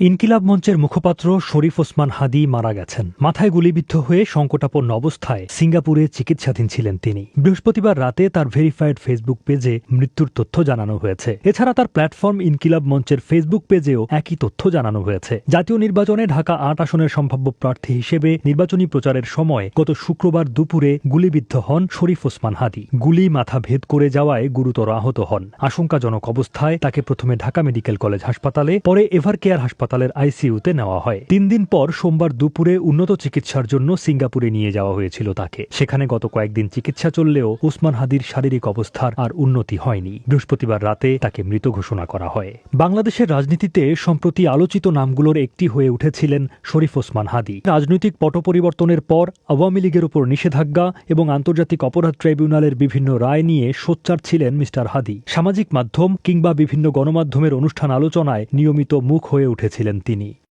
ইনকিলাব মঞ্চের মুখপাত্র শরীফ ওসমান হাদী মারা গেছেন। মাথায় গুলিবিদ্ধ হয়ে সংকটাপন্ন অবস্থায় সিঙ্গাপুরে চিকিৎসাধীন ছিলেন তিনি। বৃহস্পতিবার রাতে তার ভেরিফাইড ফেসবুক পেজে মৃত্যুর তথ্য জানানো হয়েছে। এছাড়া তার প্ল্যাটফর্ম ইনকিলাব মঞ্চের ফেসবুক পেজেও একই তথ্য জানানো হয়েছে। জাতীয় নির্বাচনে ঢাকা ৮ আসনের সম্ভাব্য প্রার্থী হিসেবে নির্বাচনী প্রচারের সময় গত শুক্রবার দুপুরে গুলিবিদ্ধ হন শরীফ ওসমান হাদী। গুলি মাথা ভেদ করে যাওয়ায় গুরুতর আহত হন। আশঙ্কাজনক অবস্থায় তাকে প্রথমে ঢাকা মেডিকেল কলেজ হাসপাতালে, পরে এভারকেয়ার হাসপাতালের আইসিইউতে নেওয়া হয়। ৩ দিন পর সোমবার দুপুরে উন্নত চিকিৎসার জন্য সিঙ্গাপুরে নিয়ে যাওয়া হয়েছিল তাকে। সেখানে গত কয়েকদিন চিকিৎসা চললেও ওসমান হাদীর শারীরিক অবস্থার আর উন্নতি হয়নি। বৃহস্পতিবার রাতে তাকে মৃত ঘোষণা করা হয়। বাংলাদেশের রাজনীতিতে সম্প্রতি আলোচিত নামগুলোর একটি হয়ে উঠেছিলেন শরীফ ওসমান হাদী। রাজনৈতিক পট পরিবর্তনের পর আওয়ামী লীগের উপর নিষেধাজ্ঞা এবং আন্তর্জাতিক অপরাধ ট্রাইব্যুনালের বিভিন্ন রায় নিয়ে সোচ্চার ছিলেন মিস্টার হাদী। সামাজিক মাধ্যম কিংবা বিভিন্ন গণমাধ্যমের অনুষ্ঠান আলোচনায় নিয়মিত মুখ হয়ে উঠেছিলেন তিনি।